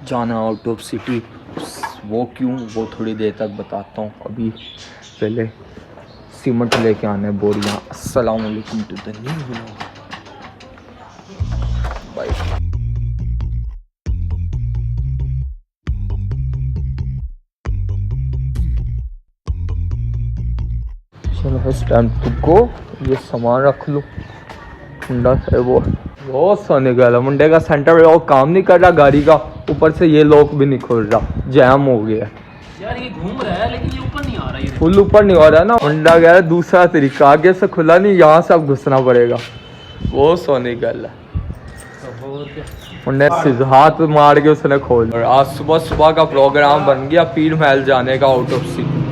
जाना out of city. वो क्यों, वो थोड़ी देर तक बताता हूँ। अभी पहले सीमेंट लेके आने बोरियाँ। अस्सलाम वालेकुम to the new vlog. Bye. चलो इट्स टाइम टू गो। ये सामान रख लो। मुंडा है वो बहुत सोने गया। मुंडे का सेंटर लॉक काम नहीं कर रहा गाड़ी का, ऊपर से ये लॉक भी नहीं खुल रहा, जैम हो गया यार। ये घूम रहा है लेकिन ये ऊपर नहीं आ रहा। ये फुल ऊपर नहीं हो रहा ना। मुंडा गया दूसरा तरीका, आगे से खुला नहीं, यहाँ से अब घुसना पड़ेगा। बहुत सोने गया। मुंडे हाथ मार के उसने खोल। और आज सुबह सुबह का प्रोग्राम बन गया पीर महल जाने का आउट ऑफ सिटी।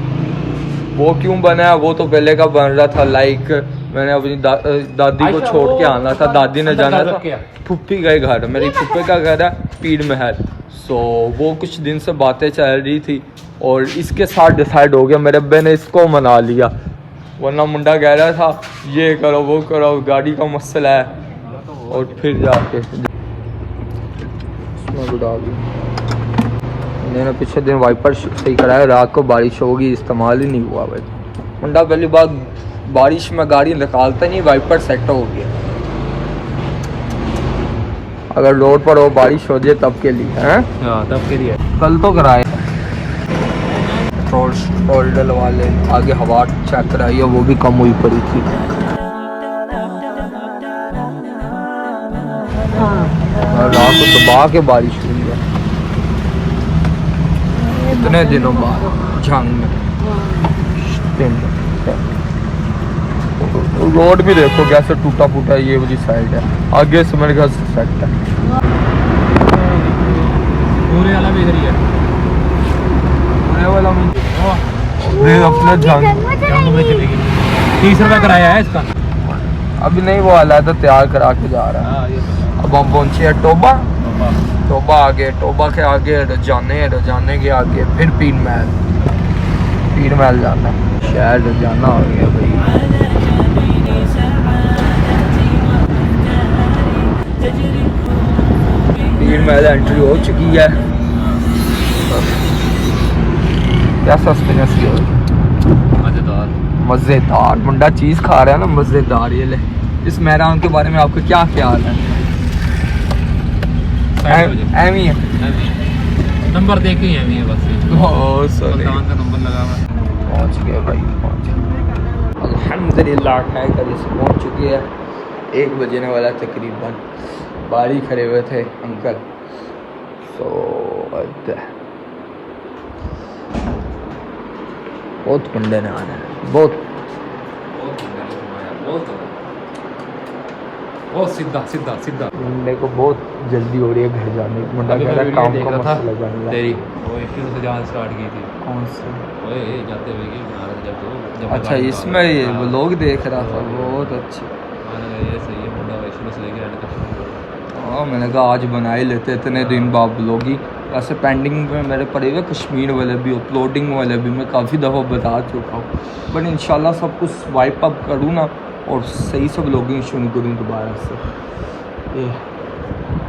वो क्यों बना है, वो तो पहले का बन रहा था। लाइक मैंने अपनी दादी को छोड़ के आना था, दादी ने जाना था फुप्पी के घर। मेरी फुप्पी का घर है पीर महल। सो वो कुछ दिन से बातें चल रही थी और इसके साथ डिसाइड हो गया। मेरे अब्बे ने इसको मना लिया, वरना मुंडा कह रहा था ये करो वो करो, गाड़ी का मसला है। और फिर जाके मैंने पिछले दिन वाइपर सही कराया, रात को बारिश होगी, इस्तेमाल ही नहीं हुआ भाई। मुंडा पहली बार बारिश में गाड़ी निकालता नहीं, वाइपर सेट हो गया। अगर रोड पर हो बारिश हो जाए तब के लिए हैं। हाँ तब के लिए कल तो कराए पेट्रोल डलवा ले, आगे हवा चेक कराई है, वो भी कम हुई पड़ी थी। और रात को दबा के बारिश हुई है इतने दिनों बाद झांग में। रोड भी देखो कैसे टूटा फूटा है, ये वाली साइड है, आगे से मेरे घर से सेट है। पूरे वाला भी इधर ही है। पूरे वाला में अपने झांग में चलेगी। 30 रुपये किराया है इसका। अभी नहीं, वो वाला है तो तैयार करा के जा रहा है। अब हम पहुंचे हैं टोबा। टोबा आगे, टोबा के आगे रजाने, रजाने के आगे फिर पीर महल। पीर महल जाना है, शहर रजाना हो गया भाई। पीर महल एंट्री हो चुकी है। क्या सस्पेंस की मजेदार मज़ेदार मुंडा चीज़ खा रहा है ना, मज़ेदार। ये ले, इस मैदान के बारे में आपका क्या ख्याल है? एम ही है, नंबर देखे ही है बस। दुकान का नंबर लगा हुआ है। पहुँच गए भाई, पहुँच गए अल्हम्दुलिल्लाह। टाइगर से पहुँच चुकी है। 1 बजने वाला तकरीबन। बारी खड़े हुए थे अंकल। सो बहुत मुंडे ने आना है, बहुत सीधा सीधा सीधा। मुंडे को बहुत जल्दी हो रही है घर जाने की। मुंडा कह रहा है काम का मसला बन रहा है। तेरी वो एक से जान स्टार्ट की थी। कौन से? ओए जाते हुए कि जब अच्छा इसमें ये वो लोग देख रहा था, बहुत अच्छी। ये सही है मुंडा वैसे से लेके रहने का। हाँ मैंने कहा आज बना ही लेते, इतने दिन बाद लोगी। वैसे पेंडिंग में मेरे पड़े हुए कश्मीर वाले भी, अपलोडिंग वाले भी, मैं काफ़ी दफ़ा बता चुका हूँ। बट इंशाल्लाह सब कुछ वाइप अप करूँ ना और सही सब लोगिंग शुरू करूँ दोबारा से। ये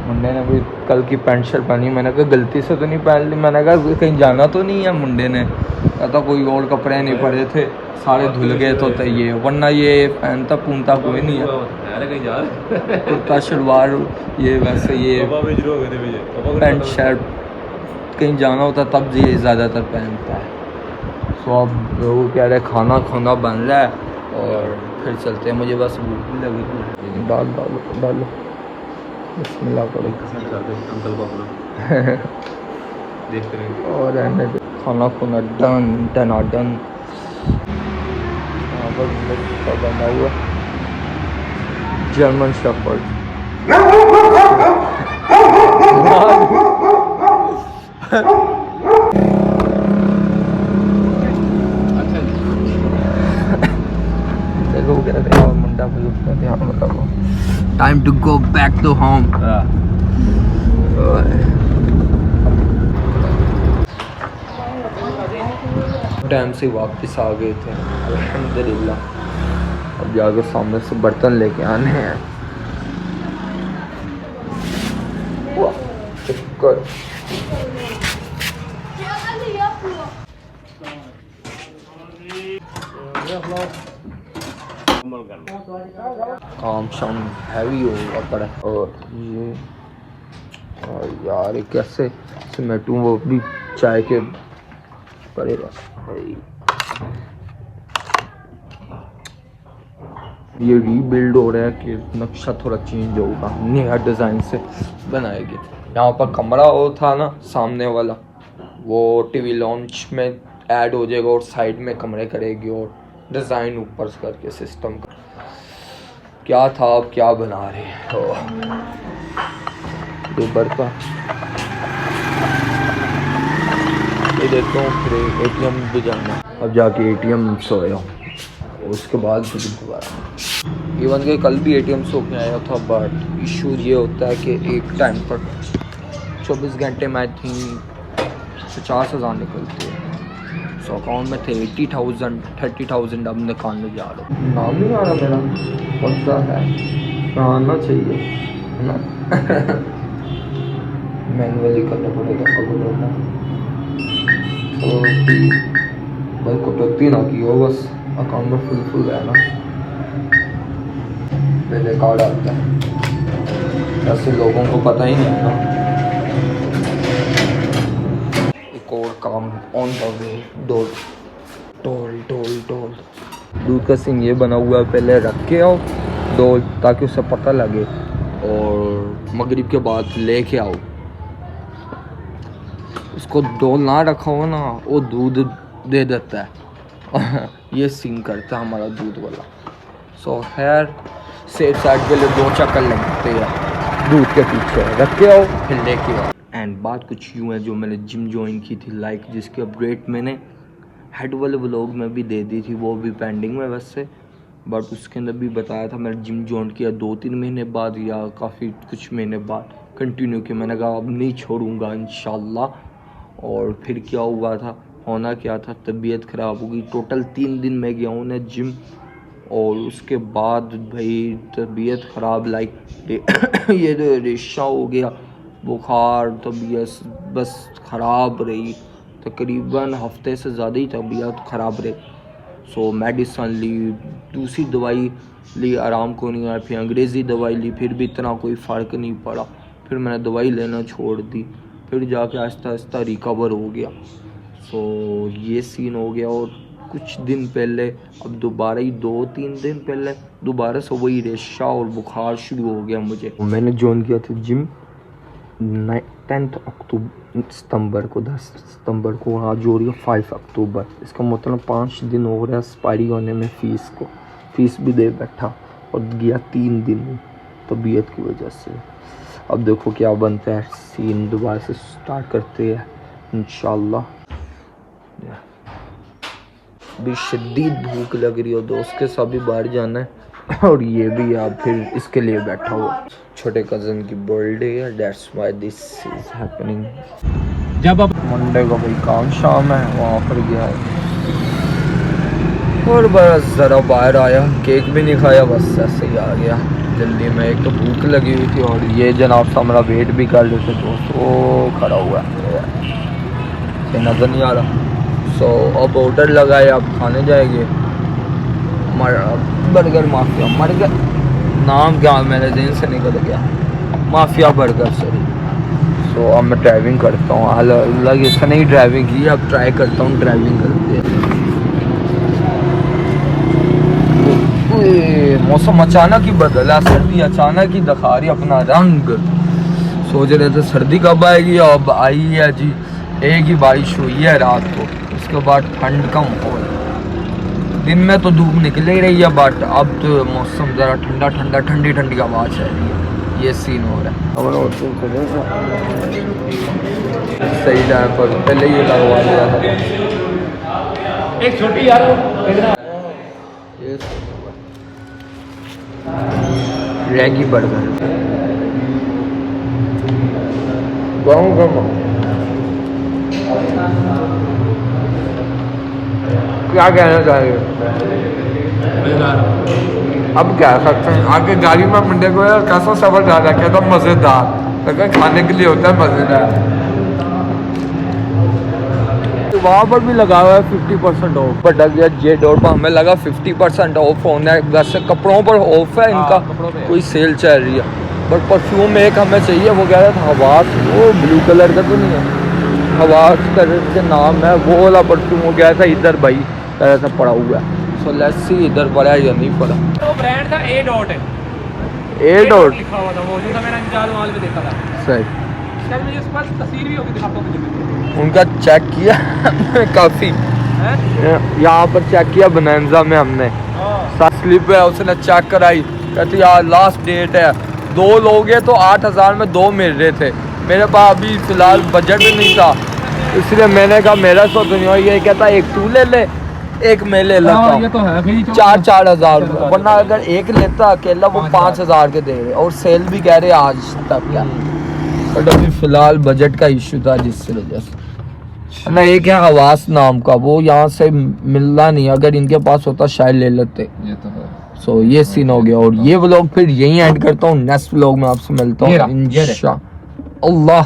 मुंडे ने भी कल की पैंट शर्ट पहनी, मैंने कहा गलती से तो नहीं पहन ली। मैंने कहा कहीं जाना तो नहीं है। मुंडे ने कहता कोई और कपड़े नहीं पड़े थे, सारे धुल गए तो ये, वरना ये पहनता पूनता कोई नहीं है। कुर्ता शलवार ये वैसे ये पैंट शर्ट कहीं जाना होता तब ये ज़्यादातर पहनता है। सो अब वो कह रहे खाना खाना बन रहा है और फिर चलते हैं। मुझे बस भूख भी लगी। डालो बिस्मिल्लाह करो अंकल को अपना देखते रहे। और खाना खुना डन बना हुआ जर्मन शेफर्ड। देखो क्या रहे और मुंडा पे उसका ध्यान रखो। Time to go back to home. Time से वापस आ गए थे अल्हम्दुलिल्लाह। अब जाकर सामने से बर्तन लेके आने हैं। चक्कर। काम शाम हैवी होगा पड़ा। और ये और यार ये कैसे समेटूं, वो भी चाय के पड़ेगा। ये रीबिल्ड हो रहा है कि नक्शा थोड़ा चेंज होगा, नया डिज़ाइन से बनाएगी। यहाँ पर कमरा वो था ना सामने वाला, वो टीवी लॉन्च में ऐड हो जाएगा और साइड में कमरे करेगी और डिज़ाइन ऊपर से करके सिस्टम का। क्या था अब क्या बना रहे हो। ऊपर का ये देखता हूँ, फिर एटीएम भी जाना, अब जाके एटीएम सोया उसके बाद फिर दोबारा। इवन के कल भी एटीएम सो के आया था, बट इशू ये होता है कि एक टाइम पर 24 घंटे में आई थिंक 50,000 निकलते हैं। सो अकाउंट में थे 80,000 30,000 अब निकालने जा रहा हूँ। नाम नहीं आ रहा मेरा, पता है आना चाहिए है ना। मैनुअली करना पड़ेगा अगर तो भाई कटौती ना की हो, बस अकाउंट में फुल है ना, पहले कार्ड आता है, ऐसे लोगों को पता ही नहीं ना। एक और काम ऑन द वे, डोल टोल टोल टोल। दूध का सिंह ये बना हुआ है, पहले रख के आओ डोल ताकि उसे पता लगे, और मगरिब के बाद लेके आओ। उसको डोल ना रखा हो ना, वो दूध दे देता है। ये सिंग करता है हमारा दूध वाला। सो खैर सेफ साइड के लिए 2 चक्कर लगते हैं दूध के पीछे, रख के आओ फिर लेके आओ। एंड बात कुछ यूँ है, जो मैंने जिम ज्वाइन की थी लाइक, जिसकी अपडेट मैंने हेड वाले व्लॉग में भी दे दी थी, वो भी पेंडिंग में वैसे, बट उसके अंदर भी बताया था मैंने जिम ज्वाइन किया 2-3 महीने बाद या काफ़ी कुछ महीने बाद कंटिन्यू किया। मैंने कहा अब नहीं छोड़ूंगा इंशाल्लाह। और फिर क्या हुआ था, होना क्या था, तबीयत ख़राब हो गई। टोटल 3 दिन मैं गया हूँ ना जिम, और उसके बाद भाई तबीयत ख़राब लाइक ये तो रेशा हो गया, बुखार, तबीयत बस ख़राब रही। तकरीबन हफ्ते से ज़्यादा ही तबीयत ख़राब रही। सो मेडिसन ली, दूसरी दवाई ली, आराम को नहीं आया, फिर अंग्रेज़ी दवाई ली, फिर भी इतना कोई फ़र्क नहीं पड़ा। फिर मैंने दवाई लेना छोड़ दी, फिर जाके आहिस्ता आहिस्ता रिकवर हो गया। सो ये सीन हो गया। और कुछ दिन पहले, अब दोबारा ही 2-3 दिन पहले दोबारा से वही रेशा और बुखार शुरू हो गया मुझे। मैंने ज्वाइन किया था जिम 10 सितंबर को, 10 सितंबर को, आज हो रही है 5 अक्टूबर। इसका मतलब 5 दिन हो रहा है एक्सपायरी होने में फ़ीस को। फ़ीस भी दे बैठा और गया 3 दिन तबीयत की वजह से। अब देखो क्या बनता है, सीन दोबारा से स्टार्ट करते हैं इंशाल्लाह। भी शदीद भूख लग रही हो, दोस्त के साथ भी बाहर जाना है, और ये भी आप फिर इसके लिए बैठा हुआ। छोटे कज़न की बर्थडे है, that's why this is happening. जब अब मंडे को भाई काम शाम है, वहाँ पर गया है और बस ज़रा बाहर आया, केक भी नहीं खाया, बस ऐसे ही आ गया जल्दी में। एक तो भूख लगी हुई थी, और ये जनाब सा हमारा वेट भी कर लेते दोस्त, वो खड़ा हुआ है, नज़र नहीं आ रहा। सो अब ऑर्डर लगाए, अब खाने जाएंगे। बर्गर माफिया, बर्गर नाम क्या मेरे दिन से निकल गया, माफिया बर्गर सॉरी। सो अब मैं ड्राइविंग करता हूँ, अलग इससे नहीं ड्राइविंग की, अब ट्राई करता हूँ ड्राइविंग करते हैं। मौसम अचानक ही बदला, सर्दी अचानक ही दिखा रही अपना रंग। सोच रहे थे सर्दी कब आएगी, अब आई है जी। एक ही बारिश हुई है रात को, उसके बाद ठंड का माहौल। दिन में तो धूप निकल ही रही है, बट अब तो मौसम ज़रा ठंडा ठंडा, ठंडी ठंडी हवा चल रही है। ये सीन हो रहा है। सही टाइम पर पहले ये लगवा लिया था। एक छोटी यार रैगी बर्गर गाँव का क्या कहना चाहिए, अब क्या सकते हैं। आगे गाड़ी में मंडे को यार कैसा सफर जा रहा है, कहता मज़ेदार। लगा खाने के लिए होता है मजेदार। वहाँ पर भी लगा हुआ है 50% ऑफ। प्रोडक्ट या J.Dot पर हमें लगा 50% ऑफ होना है। वैसे कपड़ों पर ऑफ है इनका, कपड़ों पे है। कोई सेल चल रही है। बट परफ्यूम एक हमें चाहिए, वो कह रहा था हवास, वो ब्लू कलर का तो नहीं है, हवास करके नाम है, वो वाला परफ्यूम हो गया था इधर भाई कह रहा था पड़ा हुआ है। सो लेट्स सी इधर पड़ा है या नहीं पड़ा। तो ब्रांड था A.Dot है, A.Dot लिखा हुआ था वो, जो था मैंने अंजाल माल में देखा था। सही, शायद मुझे उसके पास तस्वीर भी होगी, दिखाता हूँ तुझे। उनका चेक किया काफ़ी, हैं? यहाँ पर चेक किया बनांजा में हमने, हाँ। स्लिप है उसने चेक कराई, कहती यार लास्ट डेट है, 2 लोग हैं तो 8,000 में 2 मिल रहे थे, मेरे पास अभी फ़िलहाल बजट नहीं था, इसलिए मैंने कहा मेरा सो तो नहीं हो। ये कहता एक तू ले ले एक मैं ले लेता हाँ, हूँ, ये तो है भाई, 4-4 हज़ार रुपये, वरना अगर एक लेता अकेला वो 5,000 के दे रहे, और सेल भी कह रहे आज तक क्या। बट अभी फ़िलहाल बजट का इशू था जिससे वजह से ना। एक है हवास नाम का, वो यहाँ से मिलना नहीं, अगर इनके पास होता शायद ले लेते। ये तो है। सो ये सीन हो गया। और ये व्लॉग फिर यहीं एंड करता हूँ, नेक्स्ट व्लॉग में आपसे मिलता ये हूँ रहा, ये रहा। इंशाअल्लाह।